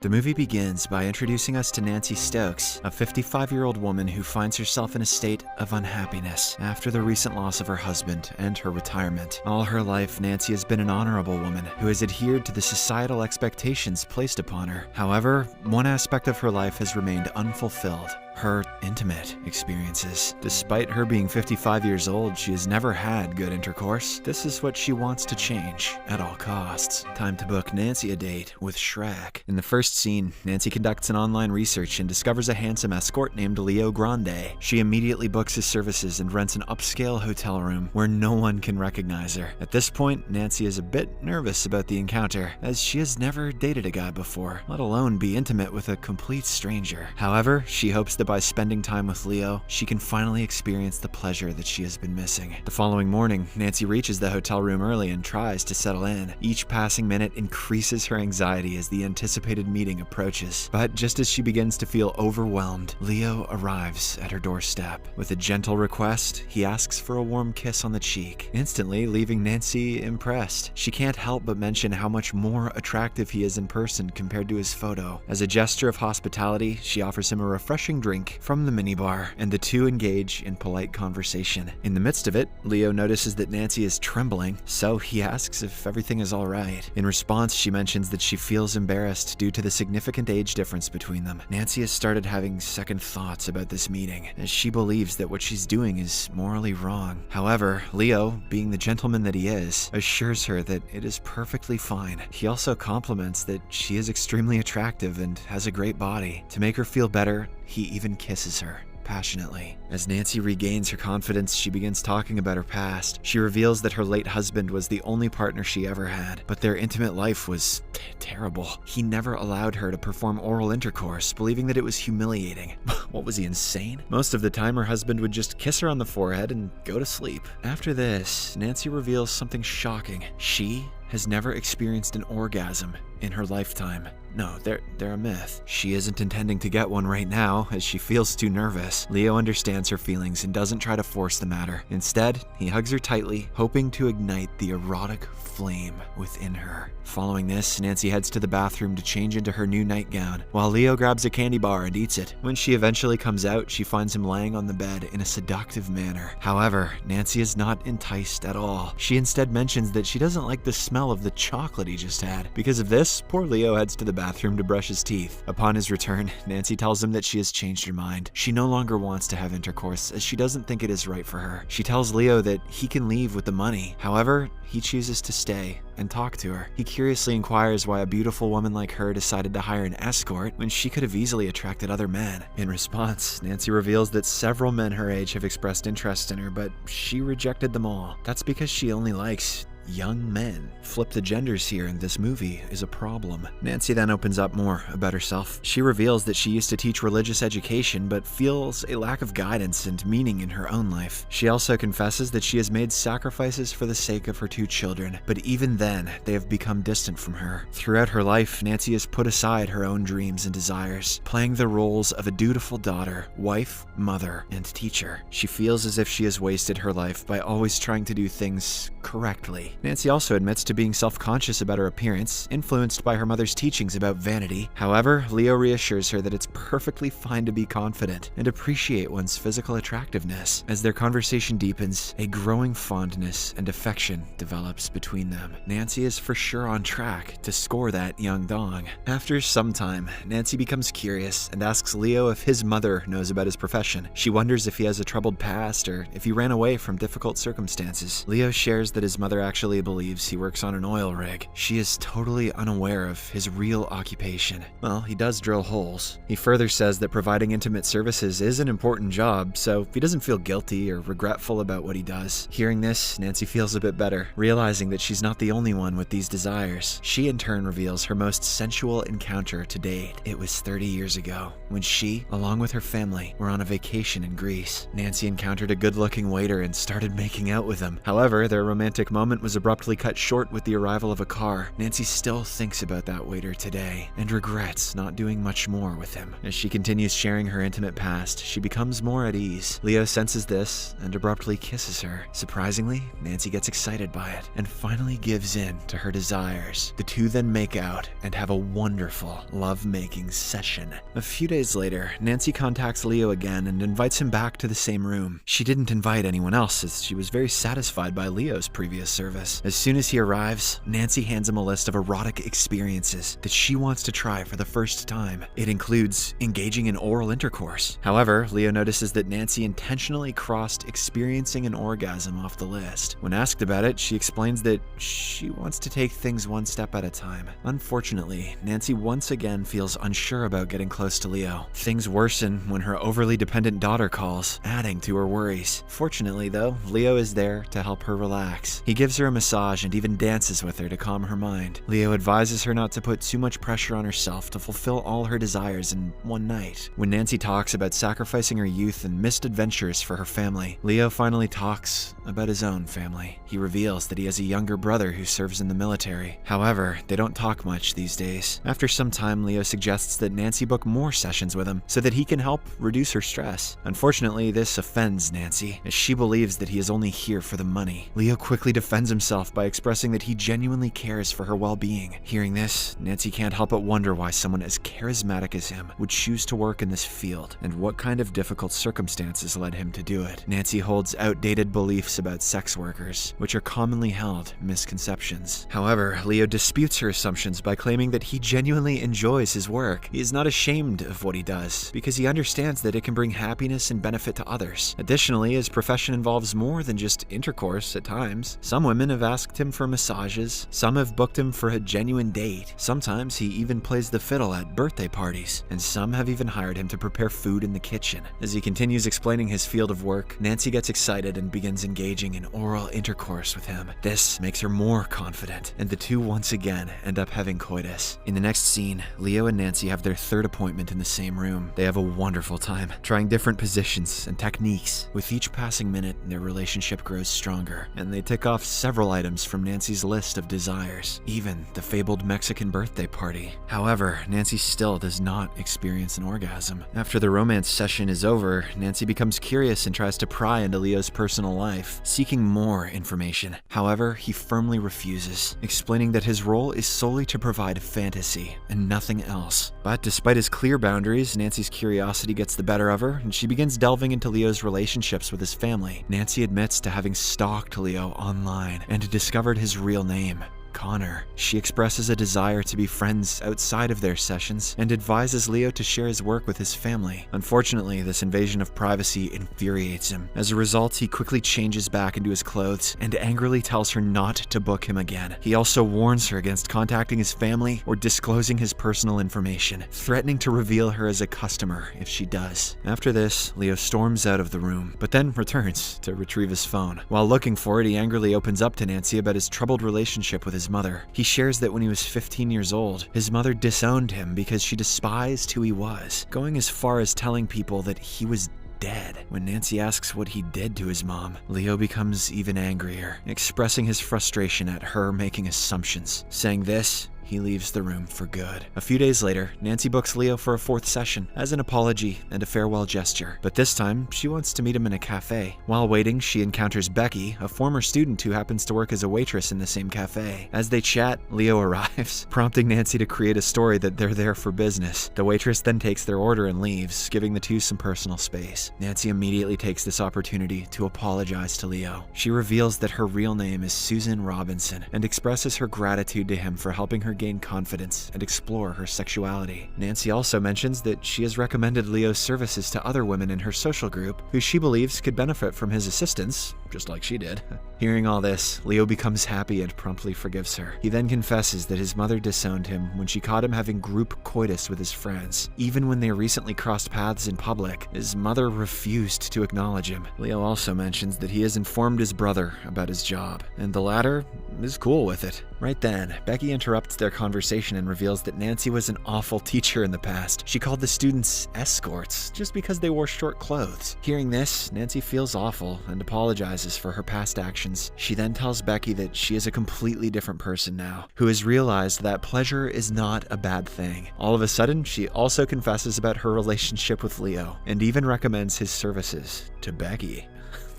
The movie begins by introducing us to Nancy Stokes, a 55-year-old woman who finds herself in a state of unhappiness after the recent loss of her husband and her retirement. All her life, Nancy has been an honorable woman who has adhered to the societal expectations placed upon her. However, one aspect of her life has remained unfulfilled: her intimate experiences. Despite her being 55 years old, she has never had good intercourse. This is what she wants to change at all costs. Time to book Nancy a date with Shrek. In the first scene, Nancy conducts an online research and discovers a handsome escort named Leo Grande. She immediately books his services and rents an upscale hotel room where no one can recognize her. At this point, Nancy is a bit nervous about the encounter, as she has never dated a guy before, let alone be intimate with a complete stranger. However, she hopes that by spending time with Leo, she can finally experience the pleasure that she has been missing. The following morning, Nancy reaches the hotel room early and tries to settle in. Each passing minute increases her anxiety as the anticipated meeting approaches. But just as she begins to feel overwhelmed, Leo arrives at her doorstep. With a gentle request, he asks for a warm kiss on the cheek, instantly leaving Nancy impressed. She can't help but mention how much more attractive he is in person compared to his photo. As a gesture of hospitality, she offers him a refreshing drink from the minibar, and the two engage in polite conversation. In the midst of it, Leo notices that Nancy is trembling, so he asks if everything is all right. In response, she mentions that she feels embarrassed due to the significant age difference between them. Nancy has started having second thoughts about this meeting, as she believes that what she's doing is morally wrong. However, Leo, being the gentleman that he is, assures her that it is perfectly fine. He also compliments that she is extremely attractive and has a great body. To make her feel better, he even kisses her passionately. As Nancy regains her confidence, she begins talking about her past. She reveals that her late husband was the only partner she ever had, but their intimate life was terrible. He never allowed her to perform oral intercourse, believing that it was humiliating. What, was he insane? Most of the time, her husband would just kiss her on the forehead and go to sleep. After this, Nancy reveals something shocking. She has never experienced an orgasm in her lifetime. No, they're a myth. She isn't intending to get one right now, as she feels too nervous. Leo understands her feelings and doesn't try to force the matter. Instead, he hugs her tightly, hoping to ignite the erotic flame within her. Following this, Nancy heads to the bathroom to change into her new nightgown, while Leo grabs a candy bar and eats it. When she eventually comes out, she finds him laying on the bed in a seductive manner. However, Nancy is not enticed at all. She instead mentions that she doesn't like the smell of the chocolate he just had. Because of this, poor Leo heads to the bathroom to brush his teeth. Upon his return, Nancy tells him that she has changed her mind. She no longer wants to have intercourse, as she doesn't think it is right for her. She tells Leo that he can leave with the money. However, he chooses to stay and talk to her. He curiously inquires why a beautiful woman like her decided to hire an escort when she could have easily attracted other men. In response, Nancy reveals that several men her age have expressed interest in her, but she rejected them all. That's because she only likes young men. Flip the genders here in this movie is a problem. Nancy then opens up more about herself. She reveals that she used to teach religious education but feels a lack of guidance and meaning in her own life. She also confesses that she has made sacrifices for the sake of her two children, but even then, they have become distant from her. Throughout her life, Nancy has put aside her own dreams and desires, playing the roles of a dutiful daughter, wife, mother, and teacher. She feels as if she has wasted her life by always trying to do things correctly. Nancy also admits to being self-conscious about her appearance, influenced by her mother's teachings about vanity. However, Leo reassures her that it's perfectly fine to be confident and appreciate one's physical attractiveness. As their conversation deepens, a growing fondness and affection develops between them. Nancy is for sure on track to score that young dong. After some time, Nancy becomes curious and asks Leo if his mother knows about his profession. She wonders if he has a troubled past or if he ran away from difficult circumstances. Leo shares that his mother actually believes he works on an oil rig. She is totally unaware of his real occupation. Well, he does drill holes. He further says that providing intimate services is an important job, so he doesn't feel guilty or regretful about what he does. Hearing this, Nancy feels a bit better, realizing that she's not the only one with these desires. She in turn reveals her most sensual encounter to date. It was 30 years ago, when she, along with her family, were on a vacation in Greece. Nancy encountered a good-looking waiter and started making out with him. However, their romantic moment was is abruptly cut short with the arrival of a car, Nancy still thinks about that waiter today and regrets not doing much more with him. As she continues sharing her intimate past, she becomes more at ease. Leo senses this and abruptly kisses her. Surprisingly, Nancy gets excited by it and finally gives in to her desires. The two then make out and have a wonderful love-making session. A few days later, Nancy contacts Leo again and invites him back to the same room. She didn't invite anyone else as she was very satisfied by Leo's previous service. As soon as he arrives, Nancy hands him a list of erotic experiences that she wants to try for the first time. It includes engaging in oral intercourse. However, Leo notices that Nancy intentionally crossed experiencing an orgasm off the list. When asked about it, she explains that she wants to take things one step at a time. Unfortunately, Nancy once again feels unsure about getting close to Leo. Things worsen when her overly dependent daughter calls, adding to her worries. Fortunately, though, Leo is there to help her relax. He gives her a massage and even dances with her to calm her mind. Leo advises her not to put too much pressure on herself to fulfill all her desires in one night. When Nancy talks about sacrificing her youth and missed adventures for her family, Leo finally talks about his own family. He reveals that he has a younger brother who serves in the military. However, they don't talk much these days. After some time, Leo suggests that Nancy book more sessions with him so that he can help reduce her stress. Unfortunately, this offends Nancy, as she believes that he is only here for the money. Leo quickly defends himself by expressing that he genuinely cares for her well-being. Hearing this, Nancy can't help but wonder why someone as charismatic as him would choose to work in this field, and what kind of difficult circumstances led him to do it. Nancy holds outdated beliefs about sex workers, which are commonly held misconceptions. However, Leo disputes her assumptions by claiming that he genuinely enjoys his work. He is not ashamed of what he does, because he understands that it can bring happiness and benefit to others. Additionally, his profession involves more than just intercourse at times. Some women have asked him for massages, some have booked him for a genuine date. Sometimes he even plays the fiddle at birthday parties, and some have even hired him to prepare food in the kitchen. As he continues explaining his field of work, Nancy gets excited and begins engaging in oral intercourse with him. This makes her more confident, and the two once again end up having coitus. In the next scene, Leo and Nancy have their third appointment in the same room. They have a wonderful time, trying different positions and techniques. With each passing minute, their relationship grows stronger, and they tick off several items from Nancy's list of desires, even the fabled Mexican birthday party. However, Nancy still does not experience an orgasm. After the romance session is over, Nancy becomes curious and tries to pry into Leo's personal life, seeking more information. However, he firmly refuses, explaining that his role is solely to provide fantasy and nothing else. But despite his clear boundaries, Nancy's curiosity gets the better of her, and she begins delving into Leo's relationships with his family. Nancy admits to having stalked Leo online and discovered his real name, Connor. She expresses a desire to be friends outside of their sessions and advises Leo to share his work with his family. Unfortunately, this invasion of privacy infuriates him. As a result, he quickly changes back into his clothes and angrily tells her not to book him again. He also warns her against contacting his family or disclosing his personal information, threatening to reveal her as a customer if she does. After this, Leo storms out of the room, but then returns to retrieve his phone. While looking for it, he angrily opens up to Nancy about his troubled relationship with his mother. He shares that when he was 15 years old, his mother disowned him because she despised who he was, going as far as telling people that he was dead. When Nancy asks what he did to his mom, Leo becomes even angrier, expressing his frustration at her making assumptions. Saying this, he leaves the room for good. A few days later, Nancy books Leo for a fourth session as an apology and a farewell gesture, but this time she wants to meet him in a cafe. While waiting, she encounters Becky, a former student who happens to work as a waitress in the same cafe. As they chat, Leo arrives, prompting Nancy to create a story that they're there for business. The waitress then takes their order and leaves, giving the two some personal space. Nancy immediately takes this opportunity to apologize to Leo. She reveals that her real name is Susan Robinson and expresses her gratitude to him for helping her gain confidence and explore her sexuality. Nancy also mentions that she has recommended Leo's services to other women in her social group who she believes could benefit from his assistance, just like she did. Hearing all this, Leo becomes happy and promptly forgives her. He then confesses that his mother disowned him when she caught him having group coitus with his friends. Even when they recently crossed paths in public, his mother refused to acknowledge him. Leo also mentions that he has informed his brother about his job, and the latter is cool with it. Right then, Becky interrupts their conversation and reveals that Nancy was an awful teacher in the past. She called the students escorts just because they wore short clothes. Hearing this, Nancy feels awful and apologizes apologizes for her past actions. She then tells Becky that she is a completely different person now, who has realized that pleasure is not a bad thing. All of a sudden, she also confesses about her relationship with Leo, and even recommends his services to Becky.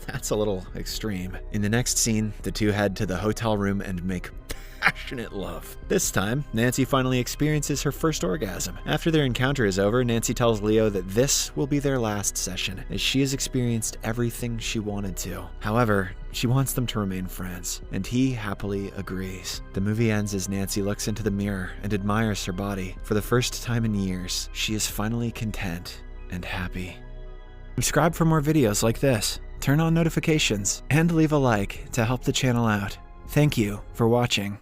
That's a little extreme. In the next scene, the two head to the hotel room and make passionate love. This time, Nancy finally experiences her first orgasm. After their encounter is over, Nancy tells Leo that this will be their last session, as she has experienced everything she wanted to. However, she wants them to remain friends, and he happily agrees. The movie ends as Nancy looks into the mirror and admires her body. For the first time in years, she is finally content and happy. Subscribe for more videos like this, turn on notifications, and leave a like to help the channel out. Thank you for watching.